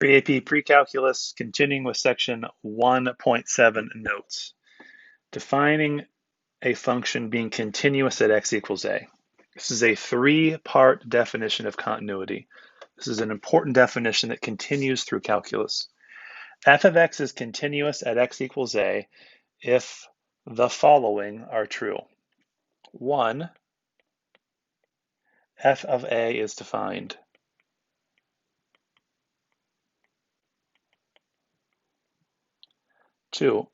PreAP PreCalculus, continuing with section 1.7 notes. Defining a function being continuous at x equals a. This is a three-part definition of continuity. This is an important definition that continues through calculus. F of x is continuous at x equals a if the following are true. 1, f of a is defined. 2,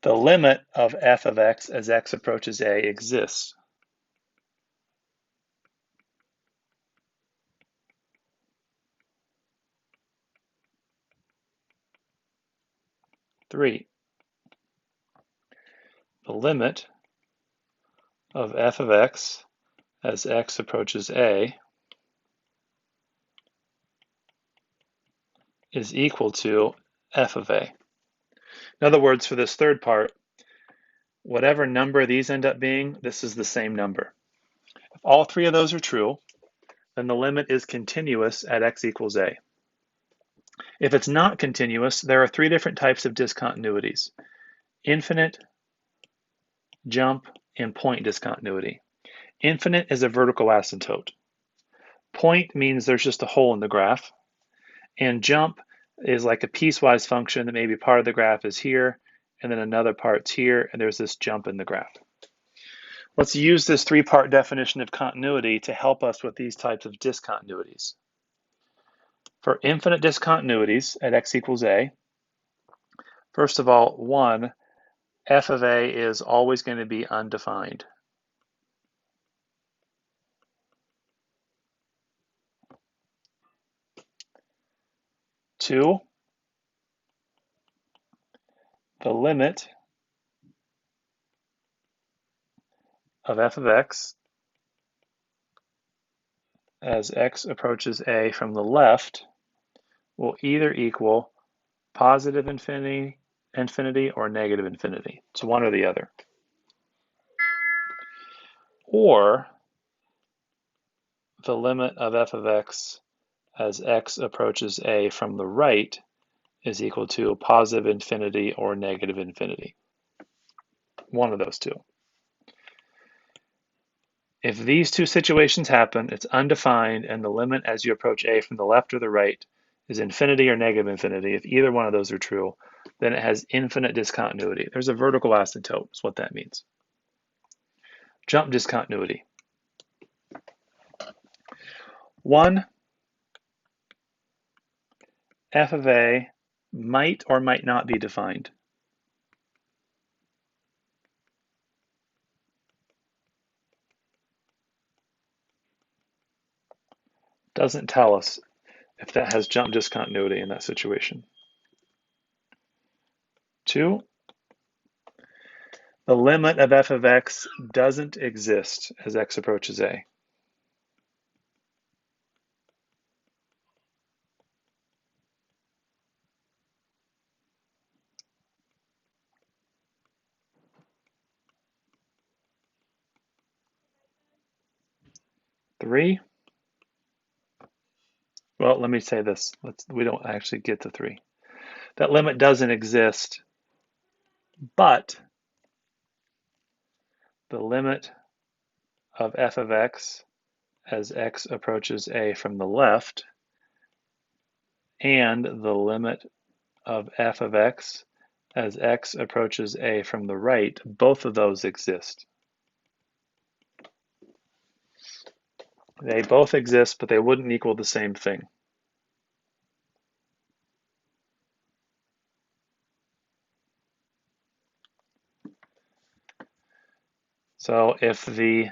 the limit of f of x as x approaches a exists. 3, the limit of f of x as x approaches a is equal to f of a. In other words, for this third part, whatever number these end up being, this is the same number. If all three of those are true, then the limit is continuous at x equals a. If it's not continuous, there are three different types of discontinuities: infinite, jump, and point discontinuity. Infinite is a vertical asymptote. Point means there's just a hole in the graph, and jump is like a piecewise function that maybe part of the graph is here, and then another part's here, and there's this jump in the graph. Let's use this three-part definition of continuity to help us with these types of discontinuities. For infinite discontinuities at x equals a, first of all, 1, f of a is always going to be undefined. 2, the limit of f of x as x approaches a from the left will either equal positive infinity or negative infinity. It's one or the other. Or the limit of f of x as x approaches a from the right is equal to positive infinity or negative infinity. One of those two. If these two situations happen, it's undefined, and the limit as you approach a from the left or the right is infinity or negative infinity. If either one of those are true, then it has infinite discontinuity. There's a vertical asymptote, is what that means. Jump discontinuity. 1, f of a might or might not be defined. Doesn't tell us if that has jump discontinuity in that situation. 2, the limit of f of x doesn't exist as x approaches a. 3, well, let me say this. We don't actually get to 3. That limit doesn't exist, but the limit of f of x as x approaches a from the left and the limit of f of x as x approaches a from the right, both of those exist. They both exist, but they wouldn't equal the same thing. So if the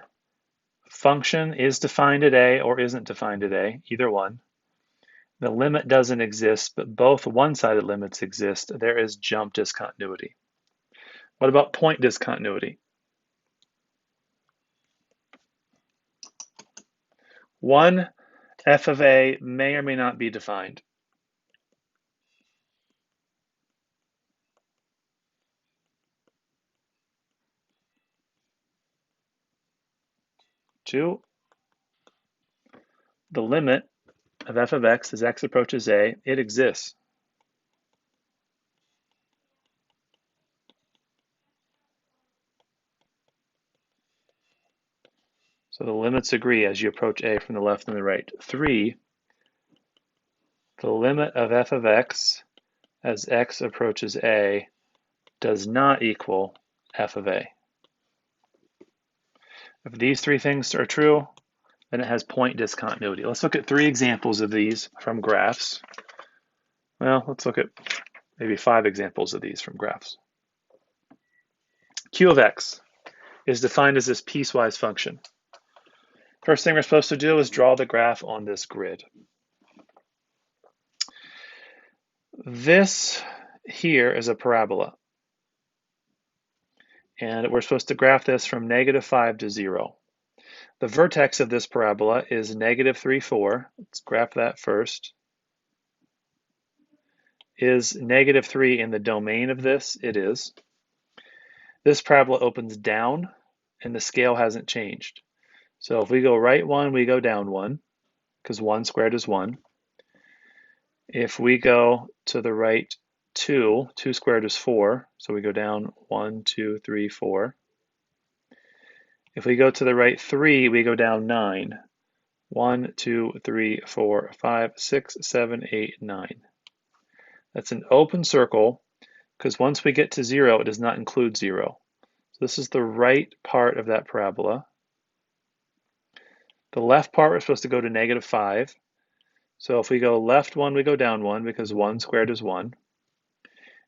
function is defined at a or isn't defined at a, either one, the limit doesn't exist, but both one-sided limits exist, there is jump discontinuity. What about point discontinuity? 1, f of a may or may not be defined. 2, the limit of f of x as x approaches a, it exists. So the limits agree as you approach a from the left and the right. 3, the limit of f of x as x approaches a does not equal f of a. If these three things are true, then it has point discontinuity. Let's look at 3 examples of these from graphs. Well, let's look at maybe 5 examples of these from graphs. Q of x is defined as this piecewise function. First thing we're supposed to do is draw the graph on this grid. This here is a parabola. And we're supposed to graph this from -5 to 0. The vertex of this parabola is -3, 4. Let's graph that first. Is -3 in the domain of this? It is. This parabola opens down, and the scale hasn't changed. So if we go right 1, we go down 1, because 1 squared is 1. If we go to the right 2, 2 squared is 4, so we go down 1, 2, 3, 4. If we go to the right 3, we go down 9. 1, 2, 3, 4, 5, 6, 7, 8, 9. That's an open circle because once we get to 0, it does not include 0. So this is the right part of that parabola. The left part, we're supposed to go to -5. So if we go left 1, we go down 1 because 1 squared is 1.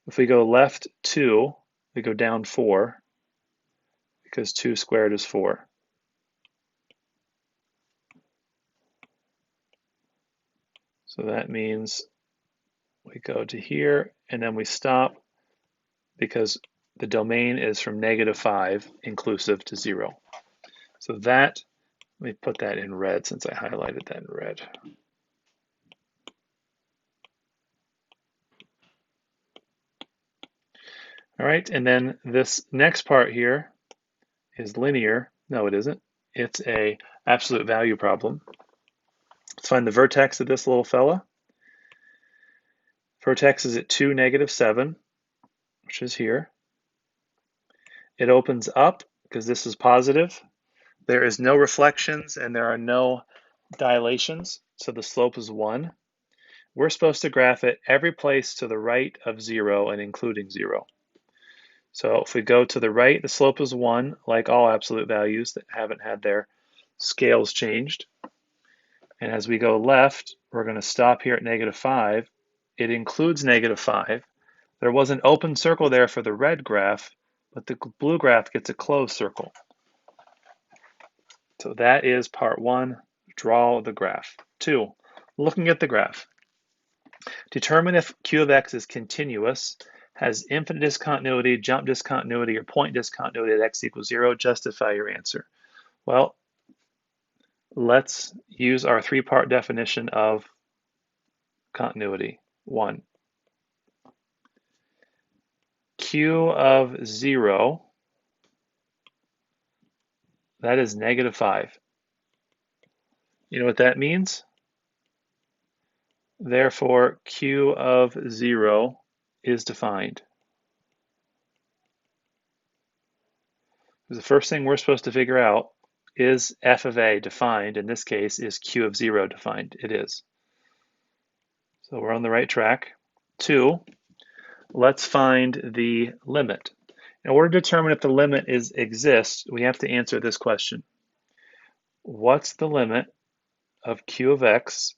If we go left 2, we go down 4 because 2 squared is 4. So that means we go to here and then we stop because the domain is from -5 inclusive to 0. So that, let me put that in red since I highlighted that in red. All right, and then this next part here is linear. No, it isn't. It's a absolute value problem. Let's find the vertex of this little fella. Vertex is at 2, -7, which is here. It opens up because this is positive. There is no reflections and there are no dilations, so the slope is 1. We're supposed to graph it every place to the right of 0 and including 0. So if we go to the right, the slope is 1, like all absolute values that haven't had their scales changed. And as we go left, we're going to stop here at -5. It includes -5. There was an open circle there for the red graph, but the blue graph gets a closed circle. So that is part 1, draw the graph. 2, looking at the graph. Determine if Q of x is continuous, has infinite discontinuity, jump discontinuity, or point discontinuity at x equals 0. Justify your answer. Well, let's use our 3-part definition of continuity. 1. Q of 0, that is -5. You know what that means? Therefore, Q of 0 is defined. The first thing we're supposed to figure out is f of a defined. In this case, is Q of 0 defined? It is. So we're on the right track. 2, let's find the limit. In order to determine if the limit exists, we have to answer this question. What's the limit of Q of x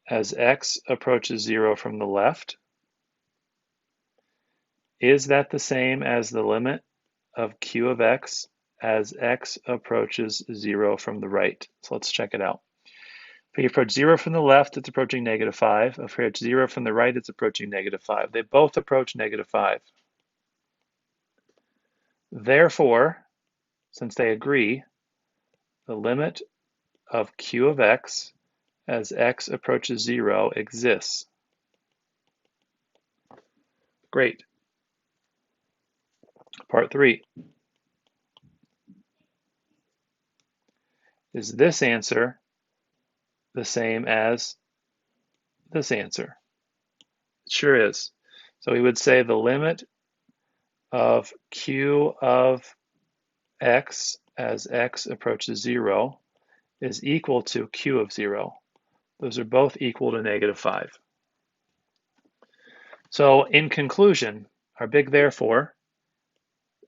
as x approaches 0 from the left? Is that the same as the limit of Q of x as x approaches 0 from the right? So let's check it out. If we approach 0 from the left, it's approaching -5. If we approach 0 from the right, it's approaching -5. They both approach -5. Therefore, since they agree, the limit of Q of x as x approaches 0 exists. Great. Part 3. Is this answer the same as this answer? It sure is. So we would say the limit of q of x as x approaches 0 is equal to q of 0. Those are both equal to -5. So in conclusion, our big therefore,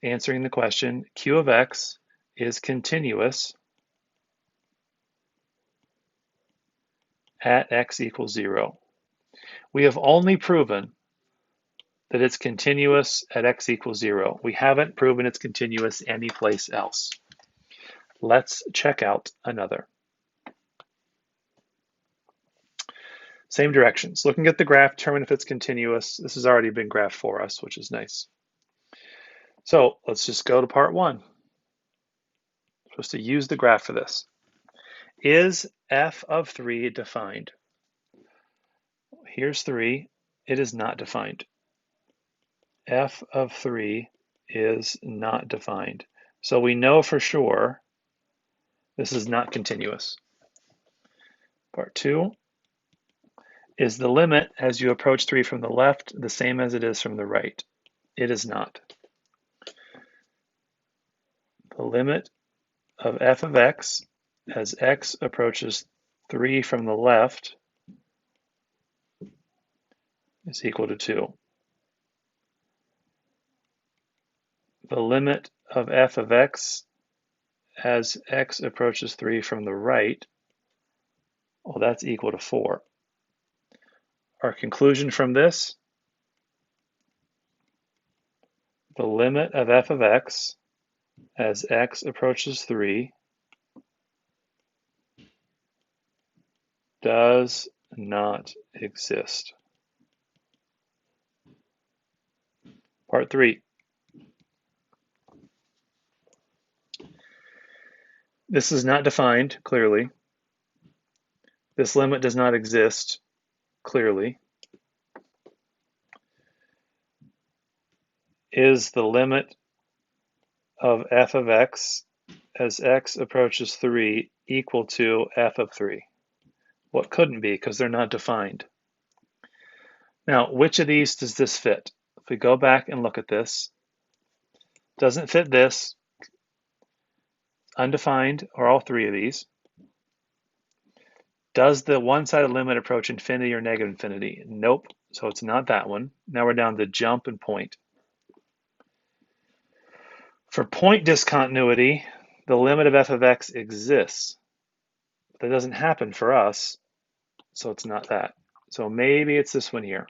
answering the question, q of x is continuous at x equals 0. We have only proven that it's continuous at x equals 0. We haven't proven it's continuous anyplace else. Let's check out another. Same directions. Looking at the graph, determine if it's continuous. This has already been graphed for us, which is nice. So let's just go to part 1. We're supposed to use the graph for this. Is f of 3 defined? Here's 3. It is not defined. F of 3 is not defined. So we know for sure this is not continuous. Part 2. Is the limit as you approach 3 from the left the same as it is from the right? It is not. The limit of f of x as x approaches 3 from the left is equal to 2. The limit of f of x as x approaches 3 from the right, well, that's equal to 4. Our conclusion from this, the limit of f of x as x approaches 3 does not exist. Part 3. This is not defined clearly. This limit does not exist clearly. Is the limit of f of x as x approaches 3 equal to f of 3? Well, it couldn't be because they're not defined. Now, which of these does this fit? If we go back and look at this, doesn't fit this, undefined, or all 3 of these. Does the one-sided limit approach infinity or negative infinity? Nope, so it's not that one. Now we're down to jump and point. For point discontinuity, the limit of f of x exists. That doesn't happen for us, so it's not that. So maybe it's this one here.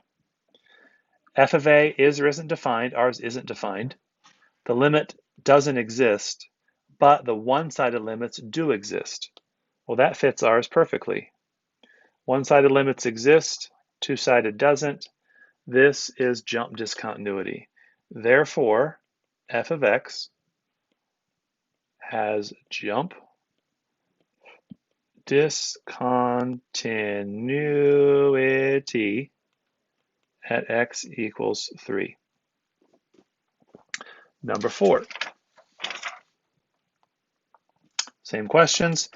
F of a is or isn't defined. Ours isn't defined. The limit doesn't exist, but the one-sided limits do exist. Well, that fits ours perfectly. One-sided limits exist, two-sided doesn't. This is jump discontinuity. Therefore, f of x has jump discontinuity at x equals 3. Number 4. Same questions.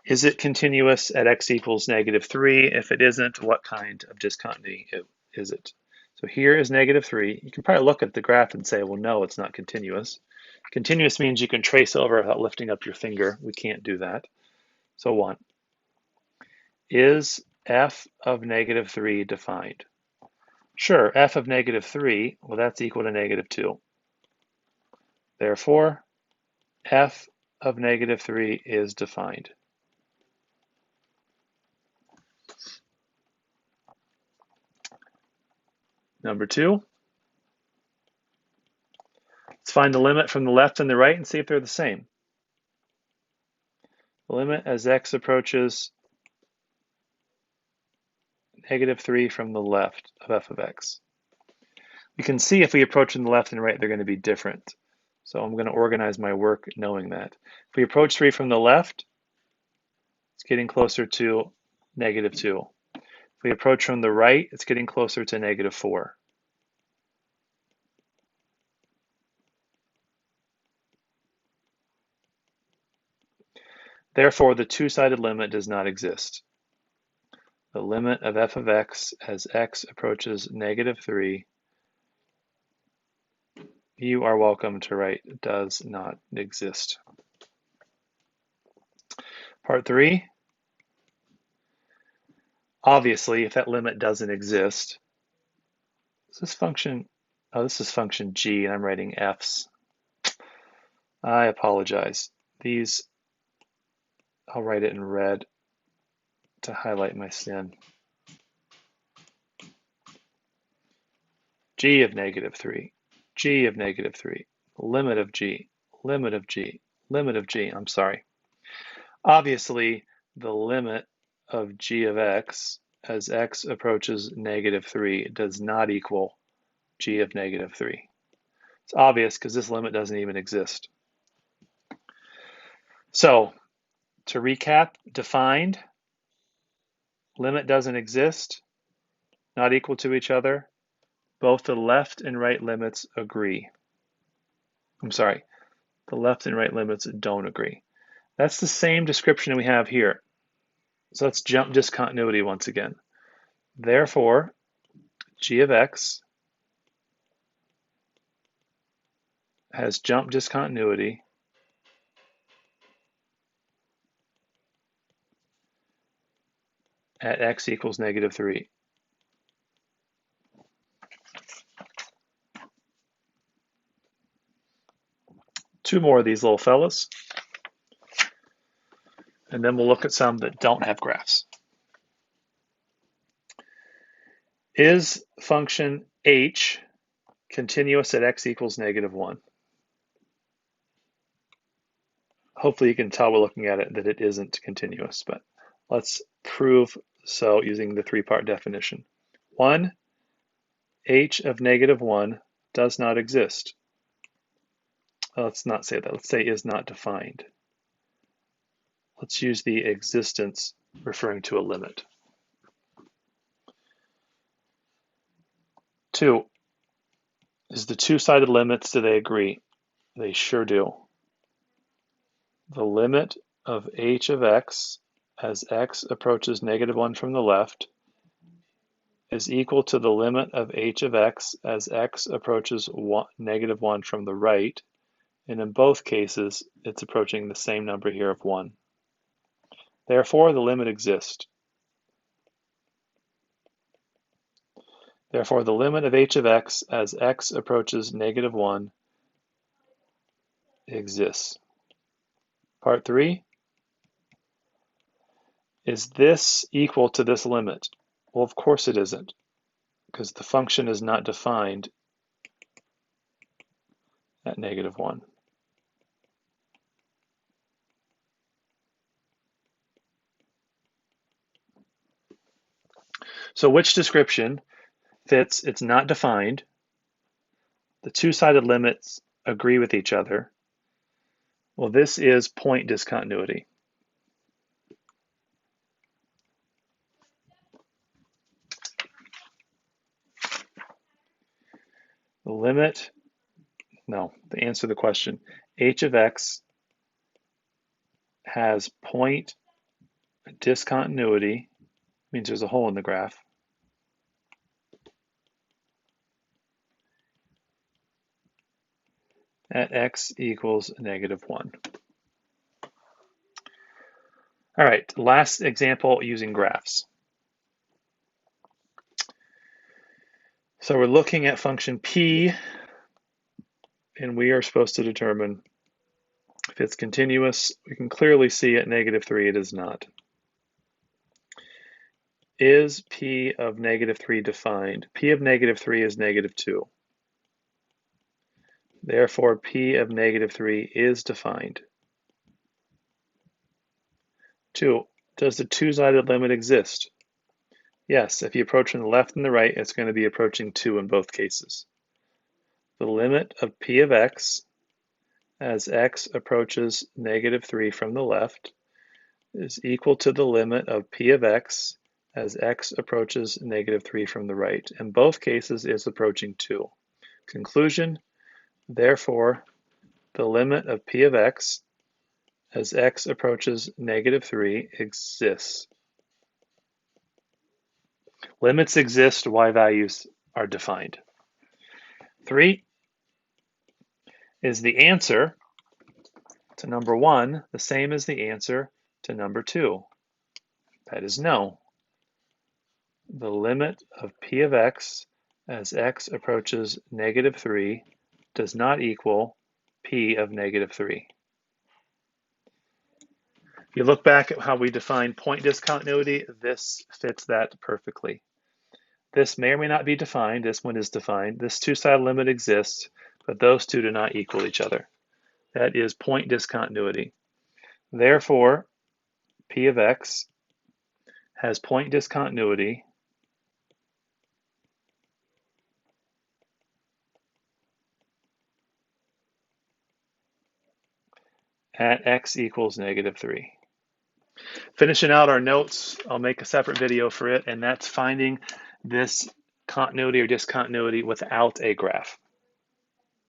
Is it continuous at x equals -3? If it isn't, what kind of discontinuity is it? So here is -3. You can probably look at the graph and say, well, no, it's not continuous. Continuous means you can trace over without lifting up your finger. We can't do that. So 1. Is f of -3 defined? Sure, f of -3, well, that's equal to -2. Therefore, f of -3 is defined. Number 2. Let's find the limit from the left and the right and see if they're the same. The limit as x approaches -3 from the left of f of x. We can see if we approach from the left and right, they're going to be different. So I'm going to organize my work knowing that. If we approach 3 from the left, it's getting closer to -2. If we approach from the right, it's getting closer to -4. Therefore, the two-sided limit does not exist. The limit of f of x as x approaches -3, you are welcome to write does not exist. Part 3. Obviously, if that limit doesn't exist, is this function, oh, this is function g, and I'm writing f's. I apologize. These, I'll write it in red to highlight my sin. G of -3, G of -3, limit of G, limit of G, limit of G, I'm sorry. Obviously, the limit of G of x as x approaches -3 does not equal G of -3. It's obvious because this limit doesn't even exist. So, to recap, defined, limit doesn't exist, not equal to each other, both the left and right limits agree. I'm sorry, the left and right limits don't agree. That's the same description we have here. So let's jump discontinuity once again. Therefore, g of x has jump discontinuity at x equals -3. Two more of these little fellas, and then we'll look at some that don't have graphs. Is function h continuous at x equals -1? Hopefully you can tell we're looking at it that it isn't continuous, but let's prove so using the three-part definition. 1, h of -1 does not exist. Let's not say that. Let's say is not defined. Let's use the existence referring to a limit. 2, is the two-sided limits, do they agree? They sure do. The limit of h of x as x approaches -1 from the left is equal to the limit of h of x as x approaches -1 from the right, and in both cases it's approaching the same number here of 1. Therefore, the limit exists. Therefore, the limit of h of x as x approaches -1 exists. Part 3, is this equal to this limit? Well, of course it isn't, because the function is not defined at -1. So which description fits? It's not defined. The two-sided limits agree with each other. Well, this is point discontinuity. The limit, no, the answer to the question, h of x has point discontinuity, means there's a hole in the graph, at x equals -1. All right, last example using graphs. So we're looking at function p, and we are supposed to determine if it's continuous. We can clearly see at -3 it is not. Is p of -3 defined? P of -3 is -2. Therefore, p of -3 is defined. 2, does the two-sided limit exist? Yes, if you approach from the left and the right, it's going to be approaching 2 in both cases. The limit of p of x as x approaches -3 from the left is equal to the limit of p of x as x approaches -3 from the right. In both cases, it's approaching 2. Conclusion, therefore, the limit of p of x as x approaches -3 exists. Limits exist, y values are defined. 3 is the answer to number 1 the same as the answer to number 2? That is no. The limit of p of x as x approaches -3 does not equal p of -3. If you look back at how we define point discontinuity, this fits that perfectly. This may or may not be defined. This one is defined. This two-sided limit exists, but those two do not equal each other. That is point discontinuity. Therefore, p of x has point discontinuity at x equals -3. Finishing out our notes, I'll make a separate video for it, and that's finding this continuity or discontinuity without a graph.